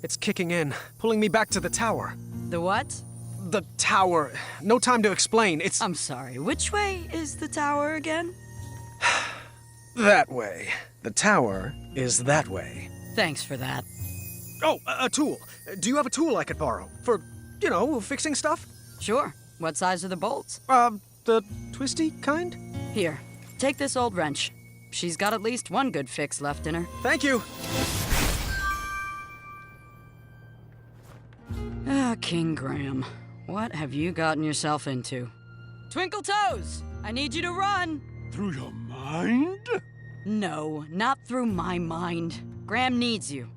It's kicking in, pulling me back to the tower. The what? The tower. No time to explain. It's I'm sorry, which way is the tower again? that way. The tower is that way. Thanks for that. Oh, a tool. Do you have a tool I could borrow? For, fixing stuff? Sure. What size are the bolts? The twisty kind? Here, take this old wrench. She's got at least one good fix left in her. Thank you. Ah, King Graham. What have you gotten yourself into? Twinkle Toes! I need you to run! Through your mind? No, not through my mind. Graham needs you.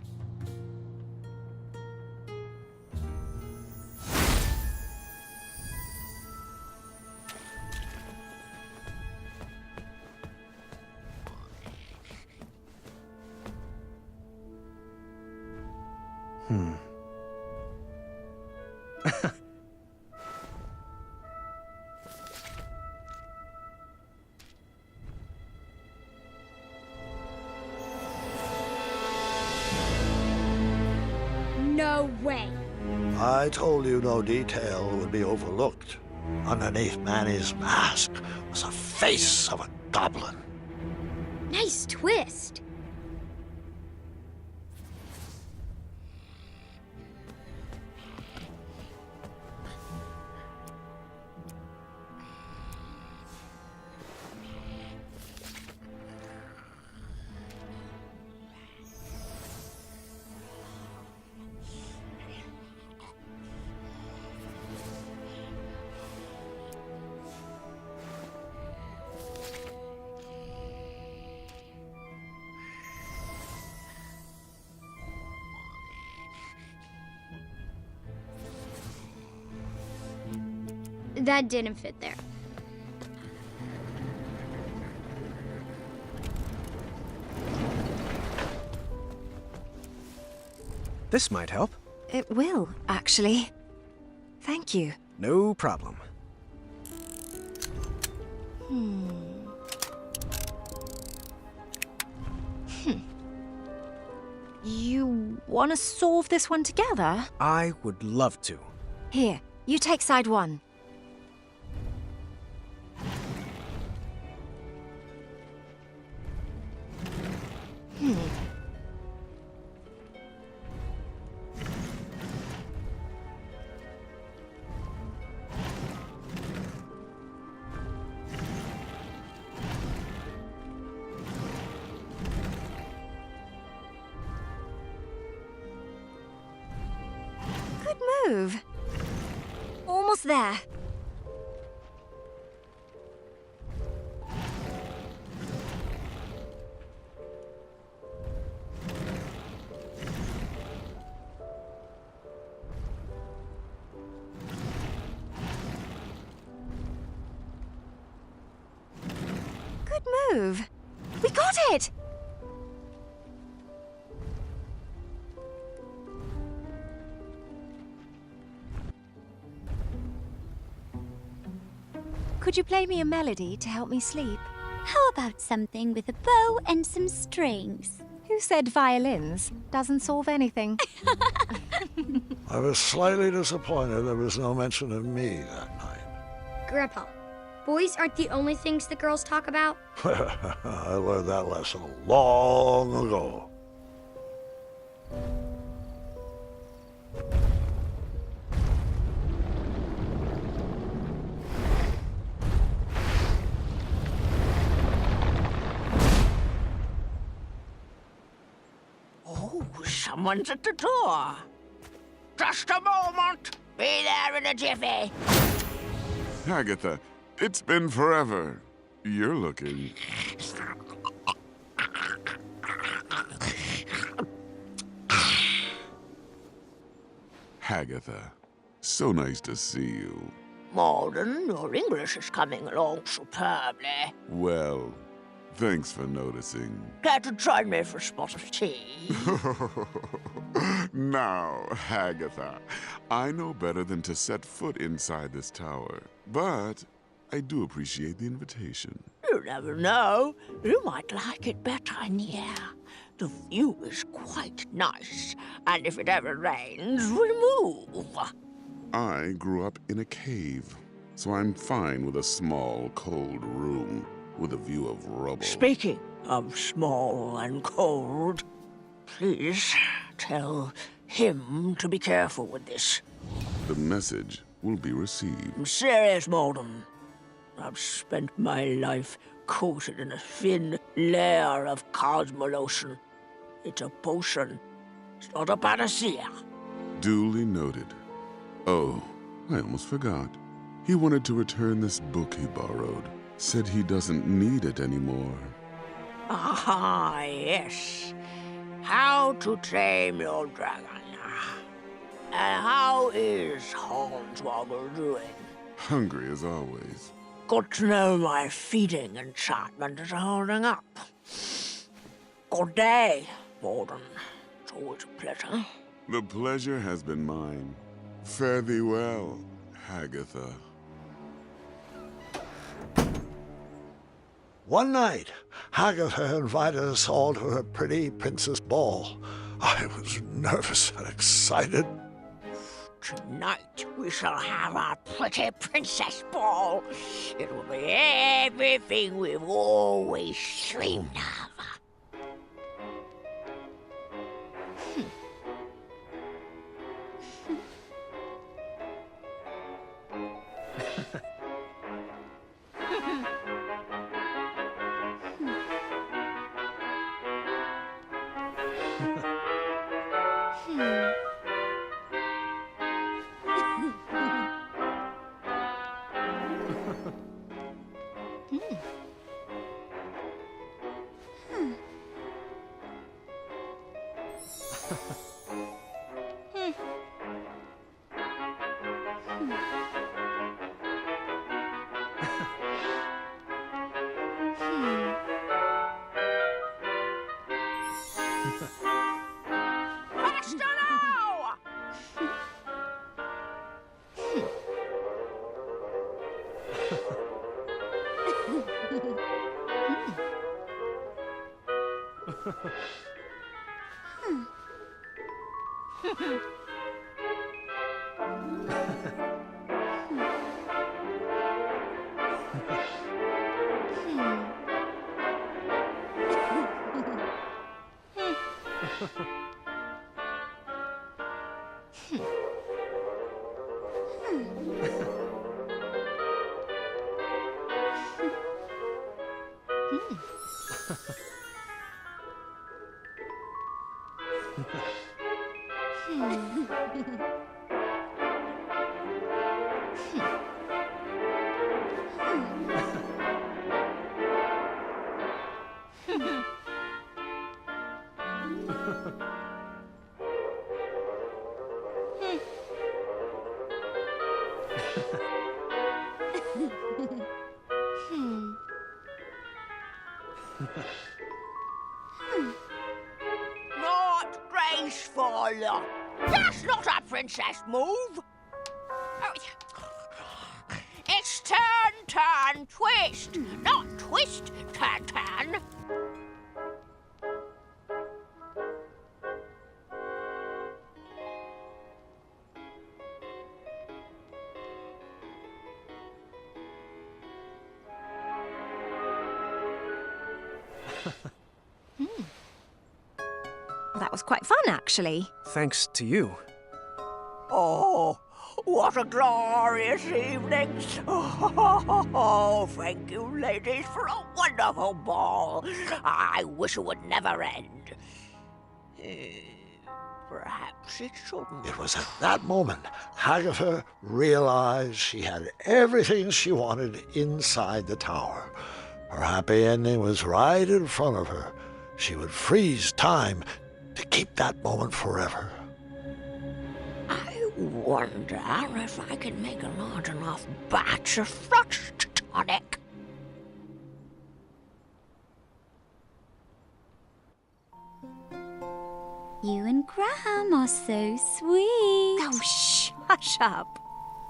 No way. I told you no detail would be overlooked. Underneath Manny's mask was the face of a goblin. Nice twist. That didn't fit there. This might help. It will, actually. Thank you. No problem. You want to solve this one together? I would love to. Here, you take side one. Good move. Almost there. Good move. We got it! Could you play me a melody to help me sleep? How about something with a bow and some strings? Who said violins? Doesn't solve anything. I was slightly disappointed there was no mention of me that night. Grandpa, boys aren't the only things the girls talk about. I learned that lesson long ago. Oh, someone's at the door. Just a moment. Be there in a jiffy. Agatha, it's been forever. You're looking... Agatha, so nice to see you. Malden, your English is coming along superbly. Well, thanks for noticing. Care to join me for a spot of tea? Now, Agatha, I know better than to set foot inside this tower, but I do appreciate the invitation. You never know. You might like it better in here. The view is quite nice, and if it ever rains, we'll move. I grew up in a cave, so I'm fine with a small, cold room with a view of rubble. Speaking of small and cold, please tell him to be careful with this. The message will be received. I'm serious, Morden. I've spent my life coated in a thin layer of cosmolotion. It's a potion. It's not a panacea. Duly noted. Oh, I almost forgot. He wanted to return this book he borrowed. Said he doesn't need it anymore. Ah, yes. How to Tame Your Dragon. And how is Hornswoggle doing? Hungry as always. Good to know my feeding enchantment is holding up. Good day, Morden. It's always a pleasure. The pleasure has been mine. Fare thee well, Hagatha. One night, Hagatha invited us all to her pretty princess ball. I was nervous and excited. Tonight we shall have our pretty princess ball. It will be everything we've always dreamed of. Faster now! Not graceful. That's not a princess move. Oh, it's turn, turn, twist. Not twist, turn, turn. That was quite fun, actually. Thanks to you. Oh, what a glorious evening. Oh, thank you, ladies, for a wonderful ball. I wish it would never end. Perhaps it shouldn't. It was at that moment Hagatha realized she had everything she wanted inside the tower. Her happy ending was right in front of her. She would freeze time to keep that moment forever. I wonder if I can make a large enough batch of frost tonic. You and Graham are so sweet. Oh, shh, hush up.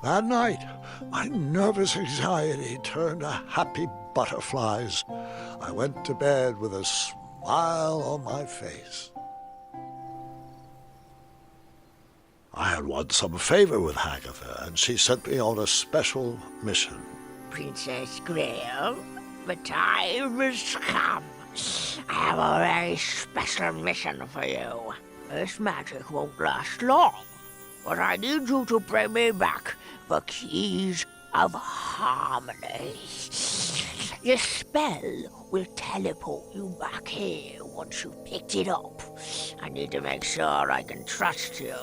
That night, my nervous anxiety turned to happy butterflies. I went to bed with a smile smile on my face. I had won some favor with Agatha, and she sent me on a special mission. Princess Graham, the time has come. I have a very special mission for you. This magic won't last long, but I need you to bring me back the keys of harmony. Your spell will teleport you back here once you've picked it up. I need to make sure I can trust you.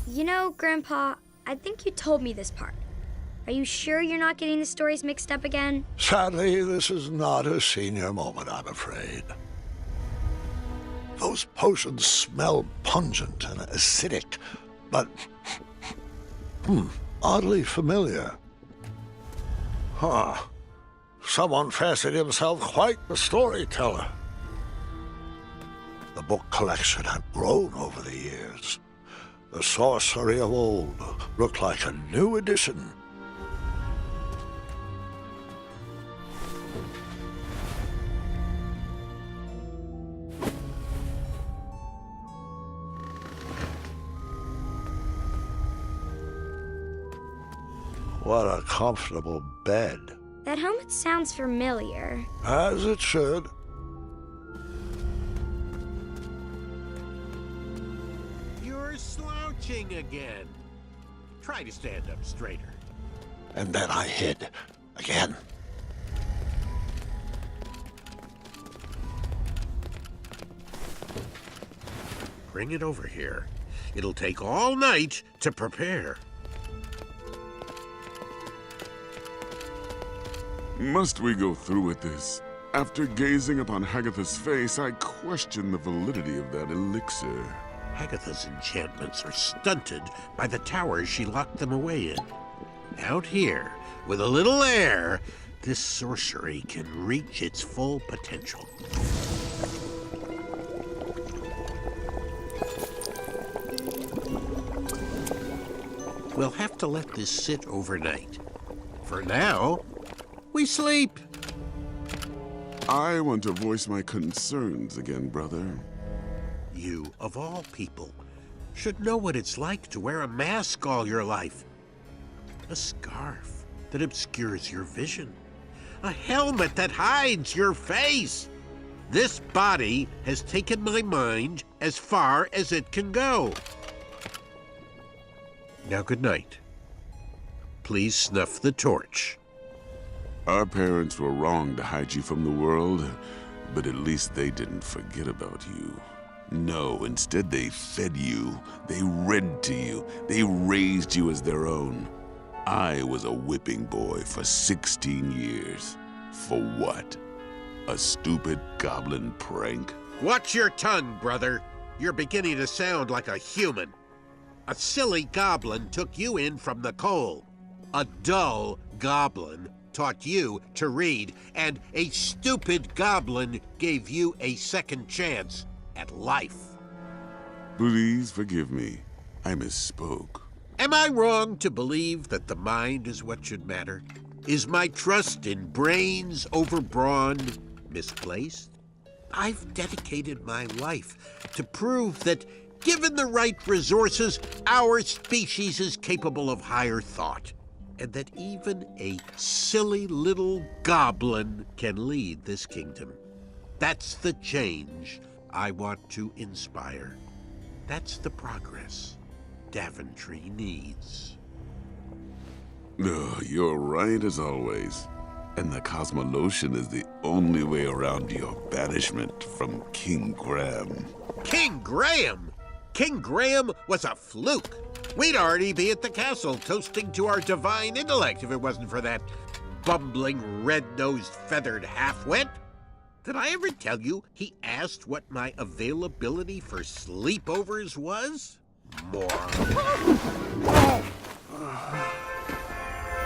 You know, Grandpa, I think you told me this part. Are you sure you're not getting the stories mixed up again? Sadly, this is not a senior moment, I'm afraid. Those potions smell pungent and acidic, but oddly familiar. Huh. Someone fancied himself quite the storyteller. The book collection had grown over the years. The sorcery of old looked like a new edition. What a comfortable bed. That helmet sounds familiar. As it should. You're slouching again. Try to stand up straighter. And then I hid again. Bring it over here. It'll take all night to prepare. Must we go through with this? After gazing upon Hagatha's face, I question the validity of that elixir. Agatha's enchantments are stunted by the tower she locked them away in. Out here, with a little air, this sorcery can reach its full potential. We'll have to let this sit overnight. For now, we sleep. I want to voice my concerns again, brother. You, of all people, should know what it's like to wear a mask all your life. A scarf that obscures your vision. A helmet that hides your face. This body has taken my mind as far as it can go. Now, good night. Please snuff the torch. Our parents were wrong to hide you from the world, but at least they didn't forget about you. No, instead they fed you, they read to you, they raised you as their own. I was a whipping boy for 16 years. For what? A stupid goblin prank? Watch your tongue, brother. You're beginning to sound like a human. A silly goblin took you in from the cold. A dull goblin taught you to read, and a stupid goblin gave you a second chance at life. Please forgive me. I misspoke. Am I wrong to believe that the mind is what should matter? Is my trust in brains over brawn misplaced? I've dedicated my life to prove that, given the right resources, our species is capable of higher thought, and that even a silly little goblin can lead this kingdom. That's the change I want to inspire. That's the progress Daventry needs. Oh, you're right as always. And the Cosmolotion is the only way around your banishment from King Graham. King Graham? King Graham was a fluke. We'd already be at the castle toasting to our divine intellect if it wasn't for that bumbling, red-nosed, feathered half-wit. Did I ever tell you he asked what my availability for sleepovers was? Moron.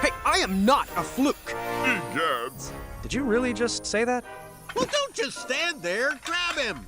Hey, I am not a fluke. Egads! Did you really just say that? Well, don't just stand there. Grab him.